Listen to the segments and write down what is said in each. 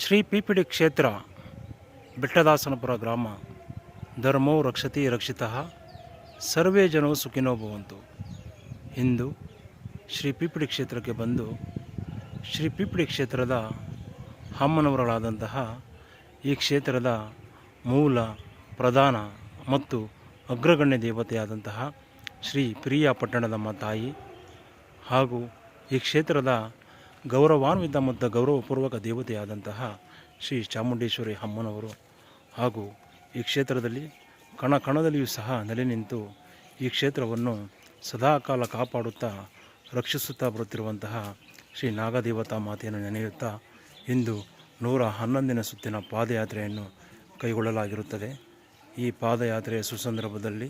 ಶ್ರೀ ಪಿಪಿಡಿ ಕ್ಷೇತ್ರ ಬೆಟ್ಟದಾಸನಪುರ ಗ್ರಾಮ. ಧರ್ಮೋ ರಕ್ಷತಿ ರಕ್ಷಿತಃ ಸರ್ವೇ ಜನೋ ಸುಖಿನೋ ಭವಂತು. ಇಂದು ಶ್ರೀ ಪಿಪಿಡಿ ಕ್ಷೇತ್ರಕ್ಕೆ ಬಂದು ಶ್ರೀ ಪಿಪಿಡಿ ಕ್ಷೇತ್ರದ ಅಮ್ಮನವರುಗಳಾದಂತಹ ಈ ಕ್ಷೇತ್ರದ ಮೂಲ ಪ್ರಧಾನ ಮತ್ತು ಅಗ್ರಗಣ್ಯ ದೇವತೆಯಾದಂತಹ ಶ್ರೀ ಪ್ರಿಯ ಪಟ್ಟಣದಮ್ಮ ತಾಯಿ ಹಾಗೂ ಈ ಕ್ಷೇತ್ರದ ಗೌರವಾನ್ವಿತ ಮತ್ತು ಗೌರವಪೂರ್ವಕ ದೇವತೆಯಾದಂತಹ ಶ್ರೀ ಚಾಮುಂಡೇಶ್ವರಿ ಅಮ್ಮನವರು ಹಾಗೂ ಈ ಕ್ಷೇತ್ರದಲ್ಲಿ ಕಣ ಕಣದಲ್ಲಿಯೂ ಸಹ ನೆಲೆ ನಿಂತು ಈ ಕ್ಷೇತ್ರವನ್ನು ಸದಾಕಾಲ ಕಾಪಾಡುತ್ತಾ ರಕ್ಷಿಸುತ್ತಾ ಬರುತ್ತಿರುವಂತಹ ಶ್ರೀ ನಾಗದೇವತಾ ಮಾತೆಯನ್ನು ನೆನೆಯುತ್ತಾ ಇಂದು 111ನೇ ಸುತ್ತಿನ ಪಾದಯಾತ್ರೆಯನ್ನು ಕೈಗೊಳ್ಳಲಾಗಿರುತ್ತದೆ. ಈ ಪಾದಯಾತ್ರೆಯ ಸುಸಂದರ್ಭದಲ್ಲಿ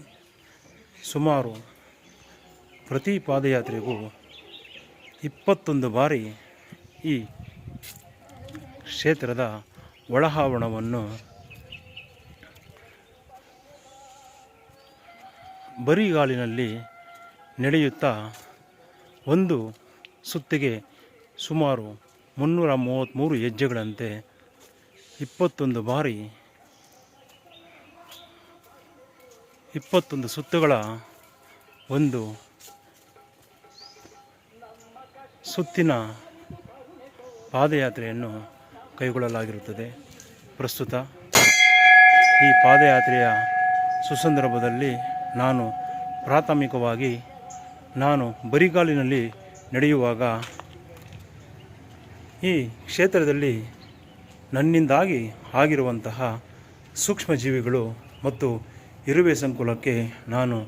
ಸುಮಾರು ಪ್ರತಿ ಪಾದಯಾತ್ರೆಗೂ 21 ಬಾರಿ ಈ ಕ್ಷೇತ್ರದ ಒಳಾವರಣವನ್ನು ಬರಿಗಾಲಿನಲ್ಲಿ ನಡೆಯುತ್ತಾ ಒಂದು ಸುತ್ತಿಗೆ ಸುಮಾರು 333 ಹೆಜ್ಜೆಗಳಂತೆ 21 ಬಾರಿ 21 ಸುತ್ತುಗಳ ಒಂದು ಸುತ್ತಿನ ಪಾದಯಾತ್ರೆಯನ್ನು ಕೈಗೊಳ್ಳಲಾಗಿರುತ್ತದೆ. ಪ್ರಸ್ತುತ ಈ ಪಾದಯಾತ್ರೆಯ ಸುಸಂದರ್ಭದಲ್ಲಿ ಪ್ರಾಥಮಿಕವಾಗಿ ನಾನು ಬರಿಗಾಲಿನಲ್ಲಿ ನಡೆಯುವಾಗ ಈ ಕ್ಷೇತ್ರದಲ್ಲಿ ನನ್ನಿಂದಾಗಿ ಆಗಿರುವಂತಹ ಸೂಕ್ಷ್ಮಜೀವಿಗಳು ಮತ್ತು ಇರುವೆ ಸಂಕುಲಕ್ಕೆ ನಾನು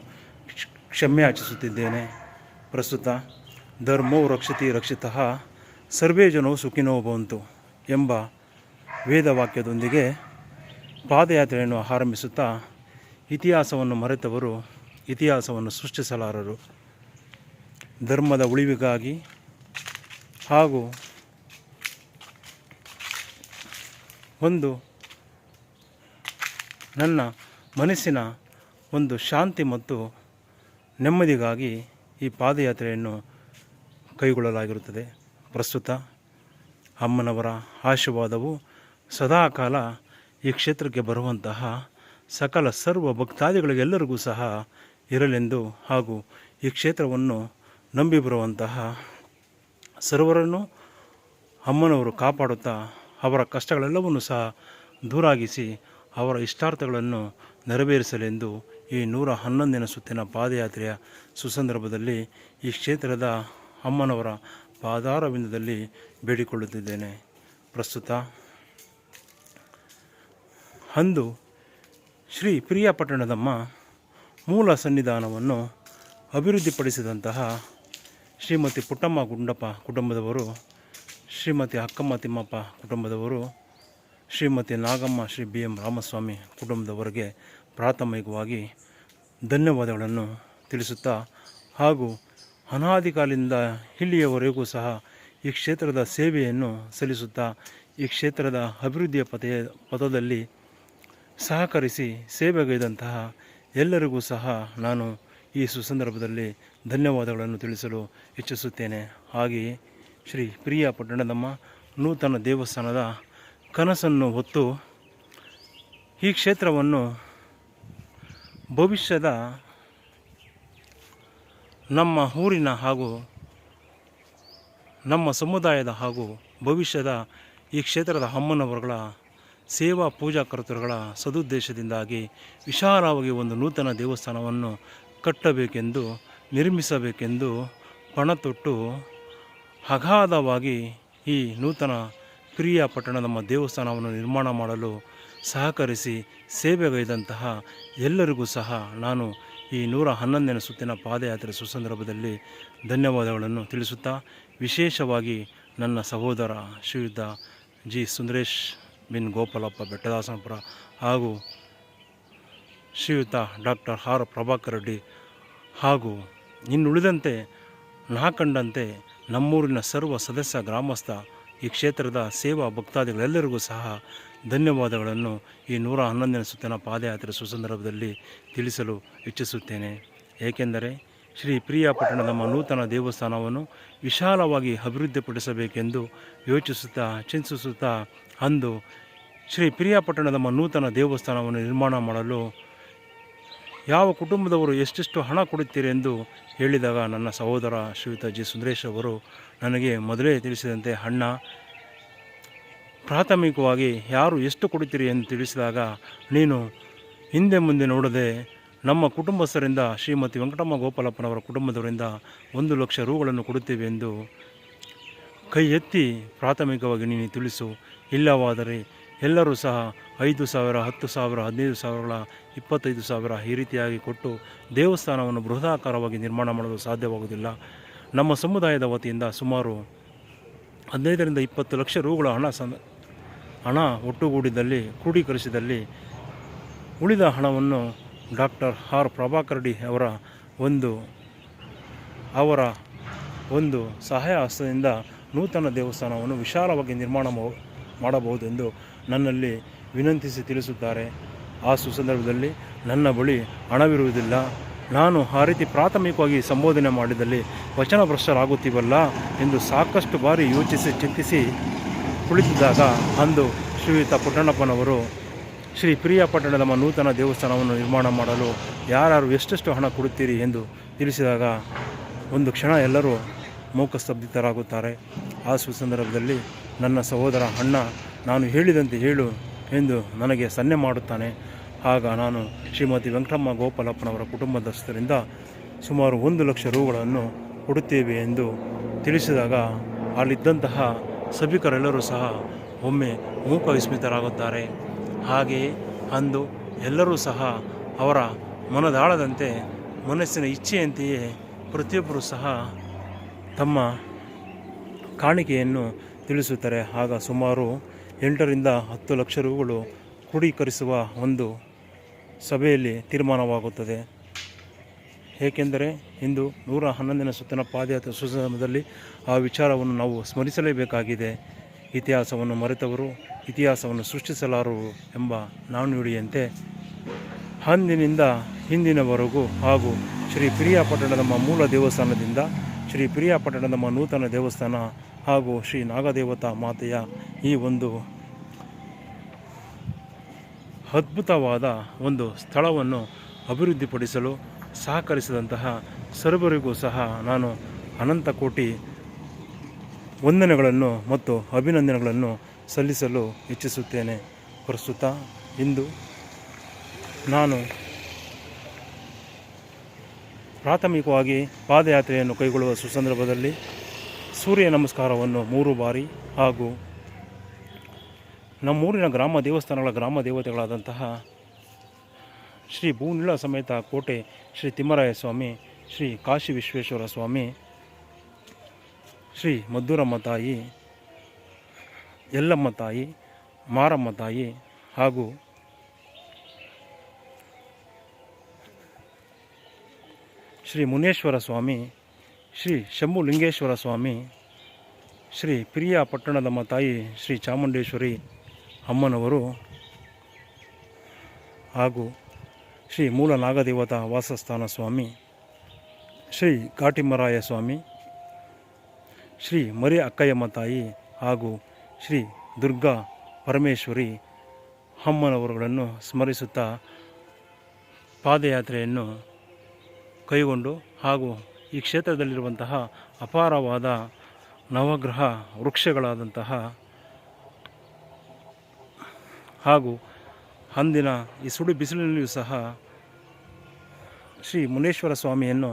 ಕ್ಷಮೆ ಯಾಚಿಸುತ್ತಿದ್ದೇನೆ. ಪ್ರಸ್ತುತ ಧರ್ಮೋ ರಕ್ಷತಿ ರಕ್ಷಿತಃ ಸರ್ವೇ ಜನೋ ಸುಖಿನೋ ಭವಂತು ಎಂಬ ವೇದವಾಕ್ಯದೊಂದಿಗೆ ಪಾದಯಾತ್ರೆಯನ್ನು ಆರಂಭಿಸುತ್ತಾ ಇತಿಹಾಸವನ್ನು ಮರೆತವರು ಇತಿಹಾಸವನ್ನು ಸೃಷ್ಟಿಸಲಾರರು. ಧರ್ಮದ ಉಳಿವಿಗಾಗಿ ಹಾಗೂ ಒಂದು ನನ್ನ ಮನಸ್ಸಿನ ಒಂದು ಶಾಂತಿ ಮತ್ತು ನೆಮ್ಮದಿಗಾಗಿ ಈ ಪಾದಯಾತ್ರೆಯನ್ನು ಕೈಗೊಳ್ಳಲಾಗಿರುತ್ತದೆ. ಪ್ರಸ್ತುತ ಅಮ್ಮನವರ ಆಶೀರ್ವಾದವು ಸದಾಕಾಲ ಈ ಕ್ಷೇತ್ರಕ್ಕೆ ಬರುವಂತಹ ಸಕಲ ಸರ್ವ ಭಕ್ತಾದಿಗಳಿಗೆಲ್ಲರಿಗೂ ಸಹ ಇರಲೆಂದು ಹಾಗೂ ಈ ಕ್ಷೇತ್ರವನ್ನು ನಂಬಿ ಬರುವಂತಹ ಸರ್ವರನ್ನು ಅಮ್ಮನವರು ಕಾಪಾಡುತ್ತಾ ಅವರ ಕಷ್ಟಗಳೆಲ್ಲವನ್ನೂ ಸಹ ದೂರಾಗಿಸಿ ಅವರ ಇಷ್ಟಾರ್ಥಗಳನ್ನು ನೆರವೇರಿಸಲೆಂದು ಈ 111ನೇ ಸುತ್ತಿನ ಪಾದಯಾತ್ರೆಯ ಸುಸಂದರ್ಭದಲ್ಲಿ ಈ ಕ್ಷೇತ್ರದ ಅಮ್ಮನವರ ಪಾದಾರವಿಂದದಲ್ಲಿ ಬೇಡಿಕೊಳ್ಳುತ್ತಿದ್ದೇನೆ. ಪ್ರಸ್ತುತ ಅಂದು ಶ್ರೀ ಪ್ರಿಯ ಪಟ್ಟಣದಮ್ಮ ಮೂಲ ಸನ್ನಿಧಾನವನ್ನು ಅಭಿವೃದ್ಧಿಪಡಿಸಿದಂತಹ ಶ್ರೀಮತಿ ಪುಟ್ಟಮ್ಮ ಗುಂಡಪ್ಪ ಕುಟುಂಬದವರು, ಶ್ರೀಮತಿ ಅಕ್ಕಮ್ಮ ತಿಮ್ಮಪ್ಪ ಕುಟುಂಬದವರು, ಶ್ರೀಮತಿ ನಾಗಮ್ಮ ಶ್ರೀ BM ರಾಮಸ್ವಾಮಿ ಕುಟುಂಬದವರಿಗೆ ಪ್ರಾಥಮಿಕವಾಗಿ ಧನ್ಯವಾದಗಳನ್ನು ತಿಳಿಸುತ್ತಾ ಹಾಗೂ ಅನಾದಿ ಕಾಲದಿಂದ ಇಲ್ಲಿಯವರೆಗೂ ಸಹ ಈ ಕ್ಷೇತ್ರದ ಸೇವೆಯನ್ನು ಸಲ್ಲಿಸುತ್ತಾ ಈ ಕ್ಷೇತ್ರದ ಅಭಿವೃದ್ಧಿಯ ಪಥದಲ್ಲಿ ಸಹಕರಿಸಿ ಸೇವೆಗೈದಂತಹ ಎಲ್ಲರಿಗೂ ಸಹ ನಾನು ಈ ಸುಸಂದರ್ಭದಲ್ಲಿ ಧನ್ಯವಾದಗಳನ್ನು ತಿಳಿಸಲು ಇಚ್ಛಿಸುತ್ತೇನೆ. ಹಾಗೆಯೇ ಶ್ರೀ ಪ್ರಿಯ ಪಟ್ಟಣದಮ್ಮ ನೂತನ ದೇವಸ್ಥಾನದ ಕನಸನ್ನು ಹೊತ್ತು ಈ ಕ್ಷೇತ್ರವನ್ನು ಭವಿಷ್ಯದ ನಮ್ಮ ಊರಿನ ಹಾಗೂ ನಮ್ಮ ಸಮುದಾಯದ ಹಾಗೂ ಭವಿಷ್ಯದ ಈ ಕ್ಷೇತ್ರದ ಅಮ್ಮನವರುಗಳ ಸೇವಾ ಪೂಜಾ ಕರ್ತೃಗಳ ಸದುದ್ದೇಶದಿಂದಾಗಿ ವಿಶಾಲವಾಗಿ ಒಂದು ನೂತನ ದೇವಸ್ಥಾನವನ್ನು ಕಟ್ಟಬೇಕೆಂದು ನಿರ್ಮಿಸಬೇಕೆಂದು ಪಣತೊಟ್ಟು ಅಗಾಧವಾಗಿ ಈ ನೂತನ ಪ್ರಿಯ ಪಟ್ಟಣದಮ್ಮ ದೇವಸ್ಥಾನವನ್ನು ನಿರ್ಮಾಣ ಮಾಡಲು ಸಹಕರಿಸಿ ಸೇವೆಗೈದಂತಹ ಎಲ್ಲರಿಗೂ ಸಹ ನಾನು ಈ 111ನೇ ಸುತ್ತಿನ ಪಾದಯಾತ್ರೆ ಸುಸಂದರ್ಭದಲ್ಲಿ ಧನ್ಯವಾದಗಳನ್ನು ತಿಳಿಸುತ್ತಾ ವಿಶೇಷವಾಗಿ ನನ್ನ ಸಹೋದರ ಶ್ರೀಯುತ ಜಿ ಸುಂದರೇಶ್ ಬಿನ್ ಗೋಪಾಲಪ್ಪ ಬೆಟ್ಟದಾಸನಪುರ ಹಾಗೂ ಶ್ರೀಯುತ ಡಾಕ್ಟರ್ ಆರ್ ಪ್ರಭಾಕರ್ ರೆಡ್ಡಿ ಹಾಗೂ ಇನ್ನುಳಿದಂತೆ ಕಂಡಂತೆ ನಮ್ಮೂರಿನ ಸರ್ವ ಸದಸ್ಯ ಗ್ರಾಮಸ್ಥ ಈ ಕ್ಷೇತ್ರದ ಸೇವಾ ಭಕ್ತಾದಿಗಳೆಲ್ಲರಿಗೂ ಸಹ ಧನ್ಯವಾದಗಳನ್ನು ಈ 111ನೇ ಸುತ್ತಿನ ಪಾದಯಾತ್ರೆ ಸುಸಂದರ್ಭದಲ್ಲಿ ತಿಳಿಸಲು ಇಚ್ಛಿಸುತ್ತೇನೆ. ಏಕೆಂದರೆ ಶ್ರೀ ಪ್ರಿಯಾಪಟ್ಟಣದ ನೂತನ ದೇವಸ್ಥಾನವನ್ನು ವಿಶಾಲವಾಗಿ ಅಭಿವೃದ್ಧಿಪಡಿಸಬೇಕೆಂದು ಯೋಚಿಸುತ್ತಾ ಚಿಂತಿಸುತ್ತಾ ಅಂದು ಶ್ರೀ ಪ್ರಿಯಾಪಟ್ಟಣದ ನೂತನ ದೇವಸ್ಥಾನವನ್ನು ನಿರ್ಮಾಣ ಮಾಡಲು ಯಾವ ಕುಟುಂಬದವರು ಎಷ್ಟೆಷ್ಟು ಹಣ ಕೊಡುತ್ತೀರಿ ಎಂದು ಹೇಳಿದಾಗ ನನ್ನ ಸಹೋದರ ಶ್ರೀಯುತ ಜಿ ಸುಂದರೇಶ್ ಅವರು ನನಗೆ ಮೊದಲೇ ತಿಳಿಸಿದಂತೆ, ಅಣ್ಣ, ಪ್ರಾಥಮಿಕವಾಗಿ ಯಾರು ಎಷ್ಟು ಕೊಡುತ್ತೀರಿ ಎಂದು ತಿಳಿಸಿದಾಗ ನೀನು ಹಿಂದೆ ಮುಂದೆ ನೋಡದೆ ನಮ್ಮ ಕುಟುಂಬಸ್ಥರಿಂದ ಶ್ರೀಮತಿ ವೆಂಕಟಮ್ಮ ಗೋಪಾಲಪ್ಪನವರ ಕುಟುಂಬದವರಿಂದ 1 ಲಕ್ಷ ರೂಗಳನ್ನು ಕೊಡುತ್ತೇವೆ ಎಂದು ಕೈ ಎತ್ತಿ ಪ್ರಾಥಮಿಕವಾಗಿ ನೀನು ತಿಳಿಸು. ಇಲ್ಲವಾದರೆ ಎಲ್ಲರೂ ಸಹ 5,000, 10,000, 15,000, 25,000 ಈ ರೀತಿಯಾಗಿ ಕೊಟ್ಟು ದೇವಸ್ಥಾನವನ್ನು ಬೃಹದಾಕಾರವಾಗಿ ನಿರ್ಮಾಣ ಮಾಡಲು ಸಾಧ್ಯವಾಗುವುದಿಲ್ಲ. ನಮ್ಮ ಸಮುದಾಯದ ವತಿಯಿಂದ ಸುಮಾರು 15ರಿಂದ 20 ಲಕ್ಷ ರೂಗಳ ಹಣ ಒಟ್ಟುಗೂಡಿದಲ್ಲಿ ಕ್ರೋಢೀಕರಿಸಿದಲ್ಲಿ ಉಳಿದ ಹಣವನ್ನು ಡಾಕ್ಟರ್ ಆರ್ ಪ್ರಭಾಕರ್ ರೆಡ್ಡಿ ಅವರ ಒಂದು ಸಹಾಯ ಹಸ್ತದಿಂದ ನೂತನ ದೇವಸ್ಥಾನವನ್ನು ವಿಶಾಲವಾಗಿ ನಿರ್ಮಾಣ ಮಾಡಬಹುದೆಂದು ನನ್ನಲ್ಲಿ ವಿನಂತಿಸಿ ತಿಳಿಸುತ್ತಾರೆ. ಆ ಸುಸಂದರ್ಭದಲ್ಲಿ ನನ್ನ ಬಳಿ ಹಣವಿರುವುದಿಲ್ಲ, ನಾನು ಆ ರೀತಿ ಪ್ರಾಥಮಿಕವಾಗಿ ಸಂಬೋಧನೆ ಮಾಡಿದಲ್ಲಿ ವಚನಭ್ರಷ್ಟರಾಗುತ್ತೀವಲ್ಲ ಎಂದು ಸಾಕಷ್ಟು ಬಾರಿ ಯೋಚಿಸಿ ಚಿಂತಿಸಿ ಕುಳಿತಿದ್ದಾಗ ಅಂದು ಶ್ರೀಯುತ ಪುಟ್ಟಣ್ಣಪ್ಪನವರು ಶ್ರೀ ಪ್ರಿಯಾಪಟ್ಟಣದ ನೂತನ ದೇವಸ್ಥಾನವನ್ನು ನಿರ್ಮಾಣ ಮಾಡಲು ಯಾರು ಎಷ್ಟೆಷ್ಟು ಹಣ ಕೊಡುತ್ತೀರಿ ಎಂದು ತಿಳಿಸಿದಾಗ ಒಂದು ಕ್ಷಣ ಎಲ್ಲರೂ ಮೂಕಸ್ತಬ್ಧಿತರಾಗುತ್ತಾರೆ. ಆ ಸುಸಂದರ್ಭದಲ್ಲಿ ನನ್ನ ಸಹೋದರ ಅಣ್ಣ, ನಾನು ಹೇಳಿದಂತೆ ಹೇಳು ಎಂದು ನನಗೆ ಸನ್ನೆ ಮಾಡುತ್ತಾನೆ. ಆಗ ನಾನು ಶ್ರೀಮತಿ ವೆಂಕಟಮ್ಮ ಗೋಪಾಲಪ್ಪನವರ ಕುಟುಂಬದಸ್ಥರಿಂದ ಸುಮಾರು 1 ಲಕ್ಷ ರೂಗಳನ್ನು ಕೊಡುತ್ತೇವೆ ಎಂದು ತಿಳಿಸಿದಾಗ ಅಲ್ಲಿದ್ದಂತಹ ಸಭಿಕರೆಲ್ಲರೂ ಸಹ ಒಮ್ಮೆ ಮೂಕ ವಿಸ್ಮಿತರಾಗುತ್ತಾರೆ. ಹಾಗೆಯೇ ಅಂದು ಎಲ್ಲರೂ ಸಹ ಅವರ ಮನದಾಳದಂತೆ ಮನಸ್ಸಿನ ಇಚ್ಛೆಯಂತೆಯೇ ಪ್ರತಿಯೊಬ್ಬರೂ ಸಹ ತಮ್ಮ ಕಾಣಿಕೆಯನ್ನು ತಿಳಿಸುತ್ತಾರೆ. ಆಗ ಸುಮಾರು 8ರಿಂದ 10 ಲಕ್ಷ ರೂಗಳು ಕ್ರೋಢೀಕರಿಸುವ ಒಂದು ಸಭೆಯಲ್ಲಿ ತೀರ್ಮಾನವಾಗುತ್ತದೆ. ಏಕೆಂದರೆ ಇಂದು 111ನೇ ಸುತ್ತಿನ ಪಾದಯಾತ್ರೆ ಸುಸಂದರ್ಭದಲ್ಲಿ ಆ ವಿಚಾರವನ್ನು ನಾವು ಸ್ಮರಿಸಲೇಬೇಕಾಗಿದೆ. ಇತಿಹಾಸವನ್ನು ಮರೆತವರು ಇತಿಹಾಸವನ್ನು ಸೃಷ್ಟಿಸಲಾರರು ಎಂಬ ನಾಣ್ಣುಡಿಯಂತೆ ಅಂದಿನಿಂದ ಇಂದಿನವರೆಗೂ ಹಾಗೂ ಶ್ರೀ ಪ್ರಿಯಾಪಟ್ಟಣದ ಮೂಲ ದೇವಸ್ಥಾನದಿಂದ ಶ್ರೀ ಪ್ರಿಯಾಪಟ್ಟಣದ ನೂತನ ದೇವಸ್ಥಾನ ಹಾಗೂ ಶ್ರೀ ನಾಗದೇವತಾ ಮಾತೆಯ ಈ ಒಂದು ಅದ್ಭುತವಾದ ಒಂದು ಸ್ಥಳವನ್ನು ಅಭಿವೃದ್ಧಿಪಡಿಸಲು ಸಹಕರಿಸಿದಂತಹ ಸರ್ವರಿಗೂ ಸಹ ನಾನು ಅನಂತ ಕೋಟಿ ವಂದನೆಗಳನ್ನು ಮತ್ತು ಅಭಿನಂದನೆಗಳನ್ನು ಸಲ್ಲಿಸಲು ಇಚ್ಛಿಸುತ್ತೇನೆ. ಪ್ರಸ್ತುತ ಇಂದು ನಾನು ಪ್ರಾಥಮಿಕವಾಗಿ ಪಾದಯಾತ್ರೆಯನ್ನು ಕೈಗೊಳ್ಳುವ ಸುಸಂದರ್ಭದಲ್ಲಿ ಸೂರ್ಯ ನಮಸ್ಕಾರವನ್ನು 3 ಬಾರಿ ಹಾಗೂ ನಮ್ಮೂರಿನ ಗ್ರಾಮ ದೇವಸ್ಥಾನಗಳ ಗ್ರಾಮ ದೇವತೆಗಳಾದಂತಹ ಶ್ರೀ ಭೂನಿಳ ಸಮೇತ ಕೋಟೆ ಶ್ರೀ ತಿಮ್ಮರಾಯ ಸ್ವಾಮಿ, ಶ್ರೀ ಕಾಶಿ ವಿಶ್ವೇಶ್ವರ ಸ್ವಾಮಿ, ಶ್ರೀ ಮದ್ದೂರಮ್ಮ ತಾಯಿ, ಯಲ್ಲಮ್ಮ ತಾಯಿ, ಮಾರಮ್ಮ ತಾಯಿ ಹಾಗೂ ಶ್ರೀ ಮುನೇಶ್ವರ ಸ್ವಾಮಿ, ಶ್ರೀ ಶಂಭುಲಿಂಗೇಶ್ವರ ಸ್ವಾಮಿ, ಶ್ರೀ ಪ್ರಿಯಾಪಟ್ಟಣದಮ್ಮ ತಾಯಿ ಶ್ರೀ ಚಾಮುಂಡೇಶ್ವರಿ ಅಮ್ಮನವರು ಹಾಗೂ ಶ್ರೀ ಮೂಲ ನಾಗದೇವತಾ ವಾಸಸ್ಥಾನ ಸ್ವಾಮಿ, ಶ್ರೀ ಕಾಟಿಮರಾಯ ಸ್ವಾಮಿ, ಶ್ರೀ ಮರಿ ಅಕ್ಕಯ್ಯಮ್ಮ ತಾಯಿ ಹಾಗೂ ಶ್ರೀ ದುರ್ಗಾ ಪರಮೇಶ್ವರಿ ಅಮ್ಮನವರುಗಳನ್ನು ಸ್ಮರಿಸುತ್ತಾ ಪಾದಯಾತ್ರೆಯನ್ನು ಕೈಗೊಂಡು ಹಾಗೂ ಈ ಕ್ಷೇತ್ರದಲ್ಲಿರುವಂತಹ ಅಪಾರವಾದ ನವಗ್ರಹ ವೃಕ್ಷಗಳಾದಂತಹ ಹಾಗೂ ಅಂದಿನ ಈ ಸುಡು ಬಿಸಿಲಿನಲ್ಲಿಯೂ ಸಹ ಶ್ರೀ ಮುನೇಶ್ವರ ಸ್ವಾಮಿಯನ್ನು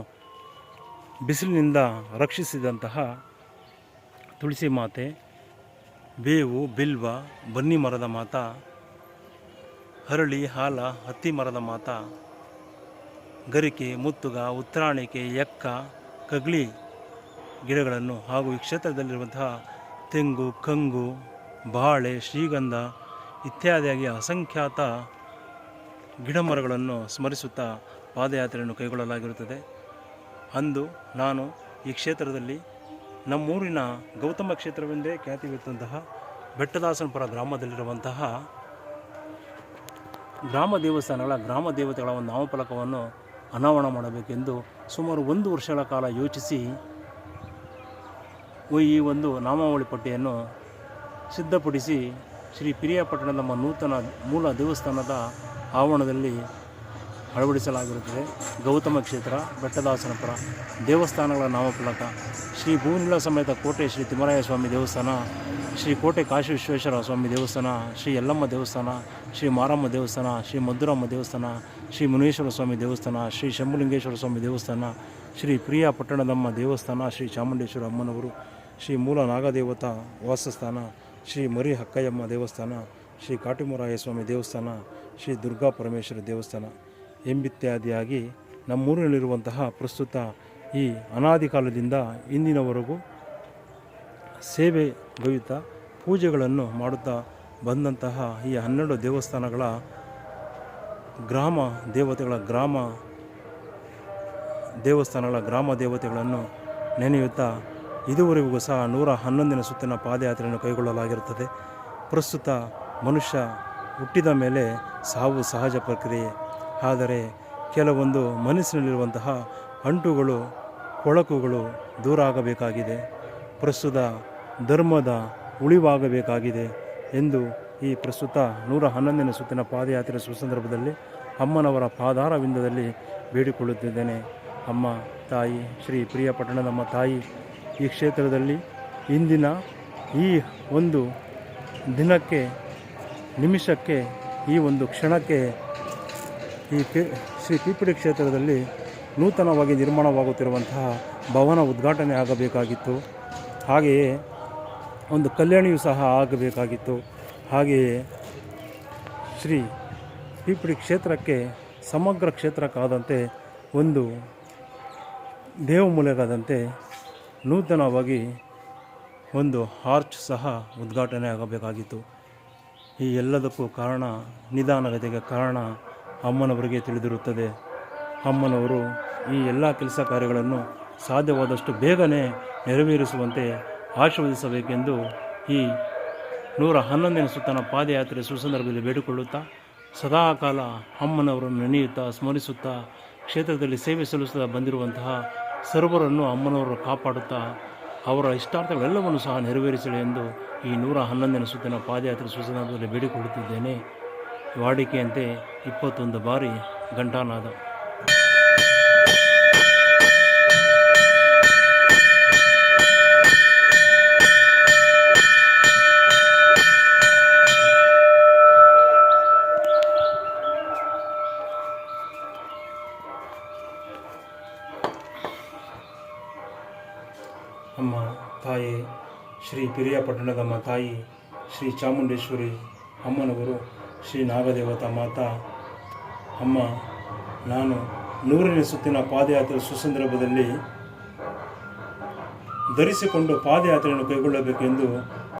ಬಿಸಿಲಿನಿಂದ ರಕ್ಷಿಸಿದಂತಹ ತುಳಸಿ ಮಾತೆ, ಬೇವು, ಬಿಲ್ವ, ಬನ್ನಿ ಮರದ ಮಾತಾ, ಹರಳಿ, ಹಾಲ, ಹತ್ತಿ ಮರದ ಮಾತಾ, ಗರಿಕೆ, ಮುತ್ತುಗ, ಉತ್ತರಾಣಿಕೆ, ಎಕ್ಕ, ಕಗ್ಲಿ ಗಿಡಗಳನ್ನು ಹಾಗೂ ಈ ಕ್ಷೇತ್ರದಲ್ಲಿರುವಂತಹ ತೆಂಗು, ಕಂಗು, ಬಾಳೆ, ಶ್ರೀಗಂಧ ಇತ್ಯಾದಿಯಾಗಿ ಅಸಂಖ್ಯಾತ ಗಿಡಮರಗಳನ್ನು ಸ್ಮರಿಸುತ್ತಾ ಪಾದಯಾತ್ರೆಯನ್ನು ಕೈಗೊಳ್ಳಲಾಗಿರುತ್ತದೆ. ಅಂದು ನಾನು ಈ ಕ್ಷೇತ್ರದಲ್ಲಿ ನಮ್ಮೂರಿನ ಗೌತಮ ಕ್ಷೇತ್ರವೆಂದೇ ಖ್ಯಾತಿವಿರುವಂತಹ ಬೆಟ್ಟದಾಸನಪುರ ಗ್ರಾಮದಲ್ಲಿರುವಂತಹ ಗ್ರಾಮ ದೇವಸ್ಥಾನಗಳ ಗ್ರಾಮ ದೇವತೆಗಳ ಒಂದು ನಾಮಫಲಕವನ್ನು ಅನಾವರಣ ಮಾಡಬೇಕೆಂದು ಸುಮಾರು 1 ವರ್ಷಗಳ ಕಾಲ ಯೋಚಿಸಿ ಈ ಒಂದು ನಾಮಾವಳಿ ಪಟ್ಟಿಯನ್ನು ಸಿದ್ಧಪಡಿಸಿ ಶ್ರೀ ಪಿರಿಯಾಪಟ್ಟಣದ ನಮ್ಮ ನೂತನ ಮೂಲ ದೇವಸ್ಥಾನದ ಆವರಣದಲ್ಲಿ ಅಳವಡಿಸಲಾಗಿರುತ್ತದೆ. ಗೌತಮ ಕ್ಷೇತ್ರ, ಬೆಟ್ಟದಾಸನಪುರ ದೇವಸ್ಥಾನಗಳ ನಾಮಫಲಕ, ಶ್ರೀ ಭೂನಿಲ ಸಮೇತ ಕೋಟೆ ಶ್ರೀ ತಿಮ್ಮರಾಯ ಸ್ವಾಮಿ ದೇವಸ್ಥಾನ, ಶ್ರೀ ಕೋಟೆ ಕಾಶಿ ವಿಶ್ವೇಶ್ವರ ಸ್ವಾಮಿ ದೇವಸ್ಥಾನ, ಶ್ರೀ ಯಲ್ಲಮ್ಮ ದೇವಸ್ಥಾನ, ಶ್ರೀ ಮಾರಮ್ಮ ದೇವಸ್ಥಾನ, ಶ್ರೀ ಮಧುರಮ್ಮ ದೇವಸ್ಥಾನ, ಶ್ರೀ ಮುನೇಶ್ವರ ಸ್ವಾಮಿ ದೇವಸ್ಥಾನ, ಶ್ರೀ ಶಂಭುಲಿಂಗೇಶ್ವರ ಸ್ವಾಮಿ ದೇವಸ್ಥಾನ, ಶ್ರೀ ಪ್ರಿಯಾಪಟ್ಟಣದಮ್ಮ ದೇವಸ್ಥಾನ, ಶ್ರೀ ಚಾಮುಂಡೇಶ್ವರಿ ಅಮ್ಮನವರು, ಶ್ರೀ ಮೂಲ ನಾಗದೇವತಾ ವಾಸಸ್ಥಾನ, ಶ್ರೀ ಮರಿ ಹಕ್ಕಯ್ಯಮ್ಮ ದೇವಸ್ಥಾನ, ಶ್ರೀ ಕಾಟಿಮುರಾಯ ಸ್ವಾಮಿ ದೇವಸ್ಥಾನ, ಶ್ರೀ ದುರ್ಗಾ ಪರಮೇಶ್ವರಿ ದೇವಸ್ಥಾನ ಎಂಬಿತ್ಯಾದಿಯಾಗಿ ನಮ್ಮೂರಿನಲ್ಲಿರುವಂತಹ ಪ್ರಸ್ತುತ ಈ ಅನಾದಿ ಕಾಲದಿಂದ ಇಂದಿನವರೆಗೂ ಸೇವೆಗೈಯುತ್ತಾ ಪೂಜೆಗಳನ್ನು ಮಾಡುತ್ತಾ ಬಂದಂತಹ ಈ 12 ದೇವಸ್ಥಾನಗಳ ಗ್ರಾಮ ದೇವತೆಗಳನ್ನು ನೆನೆಯುತ್ತಾ ಇದುವರೆಗೂ ಸಹ 111ನೇ ಸುತ್ತಿನ ಪಾದಯಾತ್ರೆಯನ್ನು ಕೈಗೊಳ್ಳಲಾಗಿರುತ್ತದೆ. ಪ್ರಸ್ತುತ ಮನುಷ್ಯ ಹುಟ್ಟಿದ ಮೇಲೆ ಸಾವು ಸಹಜ ಪ್ರಕ್ರಿಯೆ. ಆದರೆ ಕೆಲವೊಂದು ಮನಸ್ಸಿನಲ್ಲಿರುವಂತಹ ಅಂಟುಗಳು ಕೊಳಕುಗಳು ದೂರ ಆಗಬೇಕಾಗಿದೆ. ಪ್ರಸ್ತುತ ಧರ್ಮದ ಉಳಿವಾಗಬೇಕಾಗಿದೆ ಎಂದು ಈ ಪ್ರಸ್ತುತ 111ನೇ ಸುತ್ತಿನ ಪಾದಯಾತ್ರೆ ಸುಸಂದರ್ಭದಲ್ಲಿ ಅಮ್ಮನವರ ಪಾದಾರವಿಂದದಲ್ಲಿ ಬೇಡಿಕೊಳ್ಳುತ್ತಿದ್ದೇನೆ. ಅಮ್ಮ ತಾಯಿ ಶ್ರೀ ಪ್ರಿಯಾಪಟ್ಟಣದಮ್ಮ ತಾಯಿ ಈ ಕ್ಷೇತ್ರದಲ್ಲಿ ಇಂದಿನ ಈ ಒಂದು ದಿನಕ್ಕೆ, ನಿಮಿಷಕ್ಕೆ, ಈ ಒಂದು ಕ್ಷಣಕ್ಕೆ ಈ ಶ್ರೀ ಪಿಪಿಡಿ ಕ್ಷೇತ್ರದಲ್ಲಿ ನೂತನವಾಗಿ ನಿರ್ಮಾಣವಾಗುತ್ತಿರುವಂತಹ ಭವನ ಉದ್ಘಾಟನೆ ಆಗಬೇಕಾಗಿತ್ತು. ಹಾಗೆಯೇ ಒಂದು ಕಲ್ಯಾಣಿಯೂ ಸಹ ಆಗಬೇಕಾಗಿತ್ತು. ಹಾಗೆಯೇ ಶ್ರೀ ಪಿಪಿಡಿ ಕ್ಷೇತ್ರಕ್ಕೆ ಸಮಗ್ರ ಕ್ಷೇತ್ರಕ್ಕಾದಂತೆ ಒಂದು ದೇವಮೂಲೆಗಾದಂತೆ ನೂತನವಾಗಿ ಒಂದು ಆರ್ಚ್ ಸಹ ಉದ್ಘಾಟನೆ ಆಗಬೇಕಾಗಿತ್ತು. ಈ ಎಲ್ಲದಕ್ಕೂ ಕಾರಣ, ನಿಧಾನಗತಿಗೆ ಕಾರಣ ಅಮ್ಮನವರಿಗೆ ತಿಳಿದಿರುತ್ತದೆ. ಅಮ್ಮನವರು ಈ ಎಲ್ಲ ಕೆಲಸ ಕಾರ್ಯಗಳನ್ನು ಸಾಧ್ಯವಾದಷ್ಟು ಬೇಗನೆ ನೆರವೇರಿಸುವಂತೆ ಆಶೀರ್ವದಿಸಬೇಕೆಂದು ಈ 111ನೇ ಸುತ್ತನ ಪಾದಯಾತ್ರೆ ಸುಸಂದರ್ಭದಲ್ಲಿ ಬೇಡಿಕೊಳ್ಳುತ್ತಾ ಸದಾಕಾಲ ಅಮ್ಮನವರನ್ನು ನೆನೆಯುತ್ತಾ ಸ್ಮರಿಸುತ್ತಾ ಕ್ಷೇತ್ರದಲ್ಲಿ ಸೇವೆ ಸಲ್ಲಿಸುತ್ತಾ ಬಂದಿರುವಂತಹ ಸರ್ವರನ್ನು ಅಮ್ಮನವರು ಕಾಪಾಡುತ್ತಾ ಅವರ ಇಷ್ಟಾರ್ಥಗಳೆಲ್ಲವನ್ನು ಸಹ ನೆರವೇರಿಸಲಿ ಎಂದು ಈ 111ನೇ ಸುತ್ತಿನ ಪಾದಯಾತ್ರೆ ಸುಸಂದರ್ಭದಲ್ಲಿ ಬೇಡಿಕೊಳ್ಳುತ್ತಿದ್ದೇನೆ. ವಾಡಿಕೆಯಂತೆ 21 ಬಾರಿ ಘಂಟಾನಾದ. ಅಮ್ಮ ತಾಯಿ ಶ್ರೀ ಪಿರಿಯಾಪಟ್ಟಣದಮ್ಮ ತಾಯಿ ಶ್ರೀ ಚಾಮುಂಡೇಶ್ವರಿ ಅಮ್ಮನವರು, ಶ್ರೀ ನಾಗದೇವತಾ ಮಾತಾ ಅಮ್ಮ, ನಾನು 100ನೇ ಸುತ್ತಿನ ಪಾದಯಾತ್ರೆ ಸುಸಂದರ್ಭದಲ್ಲಿ ಧರಿಸಿಕೊಂಡು ಪಾದಯಾತ್ರೆಯನ್ನು ಕೈಗೊಳ್ಳಬೇಕೆಂದು